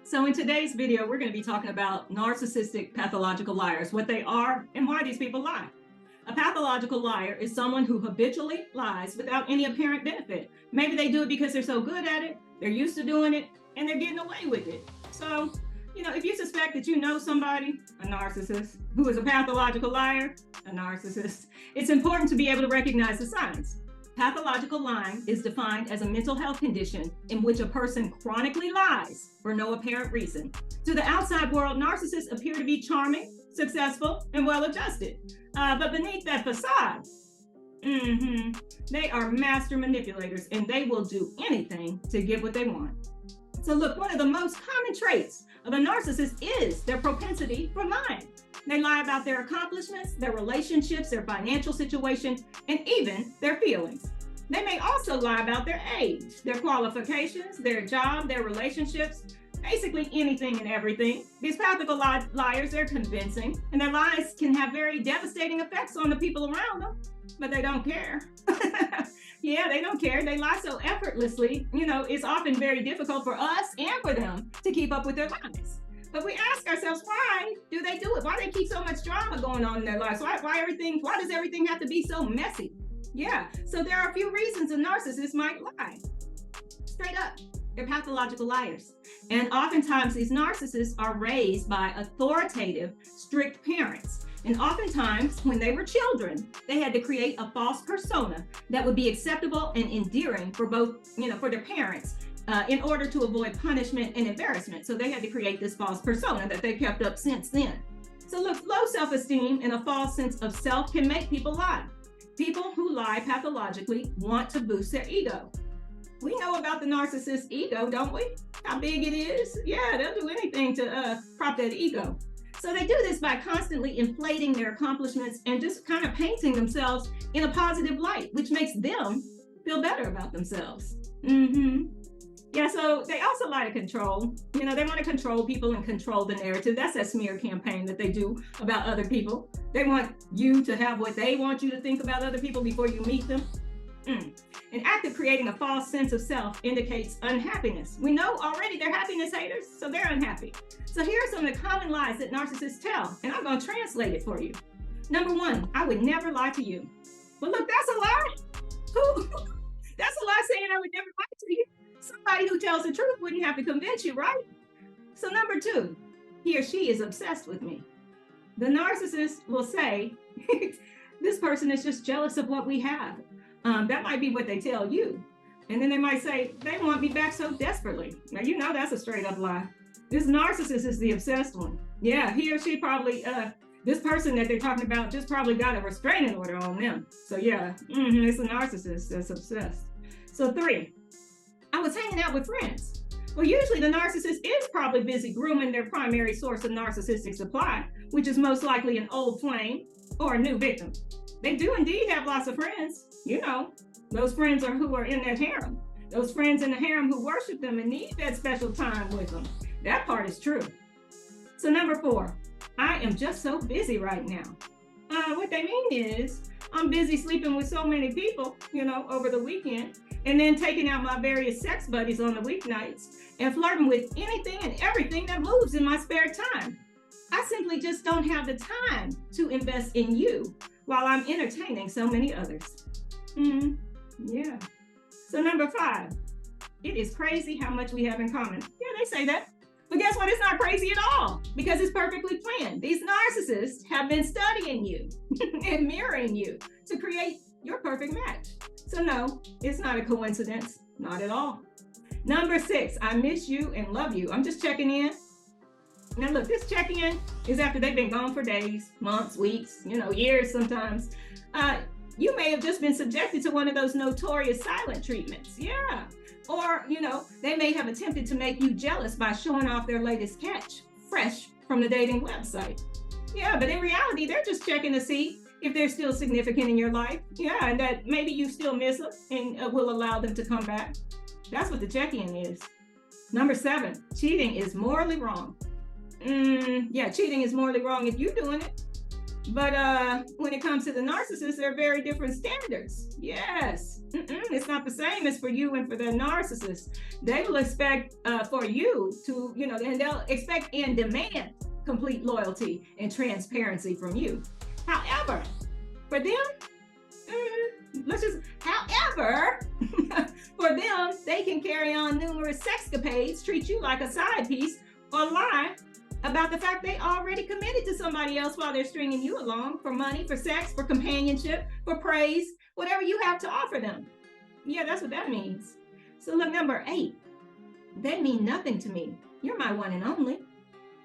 So in today's video, we're going to be talking about narcissistic pathological liars, what they are and why these people lie. A pathological liar is someone who habitually lies without any apparent benefit. Maybe they do it because they're so good at it, they're used to doing it, and they're getting away with it. So, if you suspect that you know somebody, a narcissist, who is a pathological liar, a narcissist, it's important to be able to recognize the signs. Pathological lying is defined as a mental health condition in which a person chronically lies for no apparent reason. To the outside world, narcissists appear to be charming, successful, and well-adjusted. But beneath that facade, they are master manipulators, and they will do anything to get what they want. So look, one of the most common traits of a narcissist is their propensity for lying. They lie about their accomplishments, their relationships, their financial situation, and even their feelings. They may also lie about their age, their qualifications, their job, their relationships, basically anything and everything. These pathological liars, they're convincing, and their lies can have very devastating effects on the people around them, but they don't care. Yeah, they don't care. They lie so effortlessly, it's often very difficult for us and for them to keep up with their lies. But we ask ourselves, why do they do it? Why do they keep so much drama going on in their lives? Why does everything have to be so messy? Yeah, so there are a few reasons a narcissist might lie. Straight up, they're pathological liars. And oftentimes these narcissists are raised by authoritative, strict parents. And oftentimes when they were children, they had to create a false persona that would be acceptable and endearing for both, for their parents. In order to avoid punishment and embarrassment. So they had to create this false persona that they kept up since then. So look, low self-esteem and a false sense of self can make people lie. People who lie pathologically want to boost their ego. We know about the narcissist's ego, don't we? How big it is? Yeah, they'll do anything to prop that ego. So they do this by constantly inflating their accomplishments and just kind of painting themselves in a positive light, which makes them feel better about themselves. Yeah, so they also lie to control. They want to control people and control the narrative. That's that smear campaign that they do about other people. They want you to have what they want you to think about other people before you meet them. An act of creating a false sense of self indicates unhappiness. We know already they're happiness haters, so they're unhappy. So here are some of the common lies that narcissists tell, and I'm going to translate it for you. Number one, I would never lie to you. Well, look, that's a lie. That's a lie saying I would never lie to you. Somebody who tells the truth wouldn't have to convince you, right? So number two, he or she is obsessed with me. The narcissist will say, this person is just jealous of what we have. That might be what they tell you. And then they might say, they want me back so desperately. Now, that's a straight up lie. This narcissist is the obsessed one. Yeah, he or she probably, this person that they're talking about just probably got a restraining order on them. So yeah, it's a narcissist that's obsessed. So three, I was hanging out with friends. Well, usually the narcissist is probably busy grooming their primary source of narcissistic supply, which is most likely an old flame or a new victim. They do indeed have lots of friends. Those friends are who are in that harem. Those friends in the harem who worship them and need that special time with them. That part is true. So number four, I am just so busy right now. What they mean is, I'm busy sleeping with so many people, over the weekend, and then taking out my various sex buddies on the weeknights and flirting with anything and everything that moves in my spare time. I simply just don't have the time to invest in you while I'm entertaining so many others. Yeah. So number five, it is crazy how much we have in common. Yeah, they say that. But guess what? It's not crazy at all because it's perfectly planned. These narcissists have been studying you and mirroring you to create your perfect match. So no, it's not a coincidence, not at all. Number six, I miss you and love you. I'm just checking in. Now look, this check-in is after they've been gone for days, months, weeks, years sometimes. You may have just been subjected to one of those notorious silent treatments. Yeah. Or, they may have attempted to make you jealous by showing off their latest catch, fresh from the dating website. Yeah, but in reality, they're just checking to see if they're still significant in your life. Yeah, and that maybe you still miss them and will allow them to come back. That's what the check-in is. Number seven, cheating is morally wrong. Yeah, cheating is morally wrong if you're doing it. But when it comes to the narcissist, there are very different standards. Yes, it's not the same as for you and for the narcissist. They will expect for you to, and they'll expect and demand complete loyalty and transparency from you. However, for them, however, for them, they can carry on numerous sexcapades, treat you like a side piece, or lie about the fact they already committed to somebody else while they're stringing you along for money, for sex, for companionship, for praise, whatever you have to offer them. Yeah, that's what that means. So look, number 8, they mean nothing to me. You're my one and only.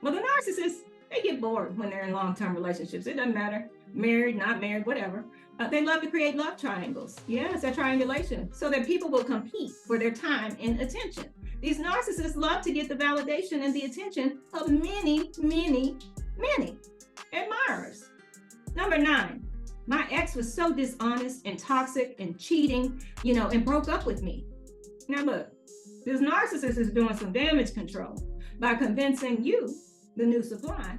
Well, the narcissists, they get bored when they're in long-term relationships. It doesn't matter, married, not married, whatever. They love to create love triangles. Yeah, it's that triangulation, so that people will compete for their time and attention. These narcissists love to get the validation and the attention of many, many, many admirers. Number 9, my ex was so dishonest and toxic and cheating, and broke up with me. Now look, this narcissist is doing some damage control by convincing you, the new supply,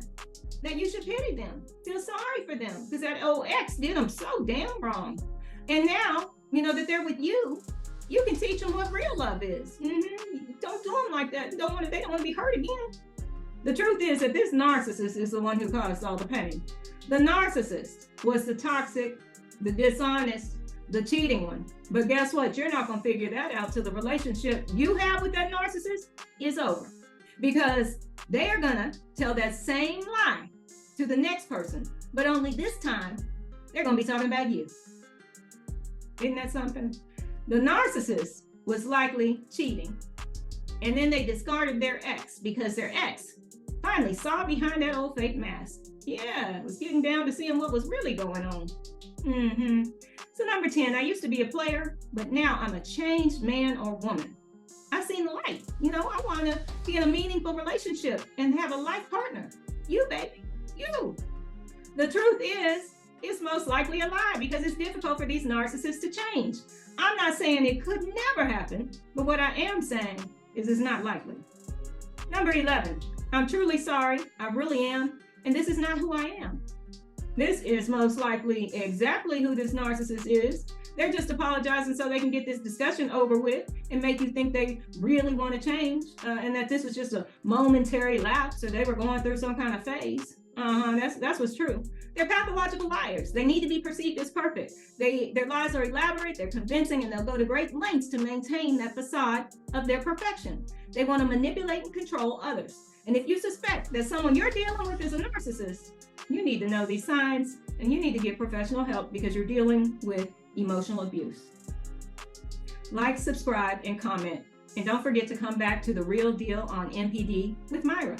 that you should pity them, feel sorry for them, because that old ex did them so damn wrong. And now, that they're with you, you can teach them what real love is. Don't do them like that. They don't want to be hurt again. The truth is that this narcissist is the one who caused all the pain. The narcissist was the toxic, the dishonest, the cheating one. But guess what? You're not going to figure that out till the relationship you have with that narcissist is over. Because they are going to tell that same lie to the next person. But only this time, they're going to be talking about you. Isn't that something? The narcissist was likely cheating. And then they discarded their ex because their ex finally saw behind that old fake mask. Yeah, it was getting down to seeing what was really going on. So number 10, I used to be a player, but now I'm a changed man or woman. I've seen the light. I want to be in a meaningful relationship and have a life partner. You, baby, you. The truth is, it's most likely a lie because it's difficult for these narcissists to change. I'm not saying it could never happen, but what I am saying is it's not likely. Number 11, I'm truly sorry. I really am. And this is not who I am. This is most likely exactly who this narcissist is. They're just apologizing so they can get this discussion over with and make you think they really want to change and that this was just a momentary lapse or they were going through some kind of phase. That's what's true. They're pathological liars. They need to be perceived as perfect. Their lies are elaborate, they're convincing, and they'll go to great lengths to maintain that facade of their perfection. They want to manipulate and control others. And if you suspect that someone you're dealing with is a narcissist, you need to know these signs and you need to get professional help because you're dealing with emotional abuse. Like, subscribe, and comment. And don't forget to come back to The Real Deal on MPD with Myra.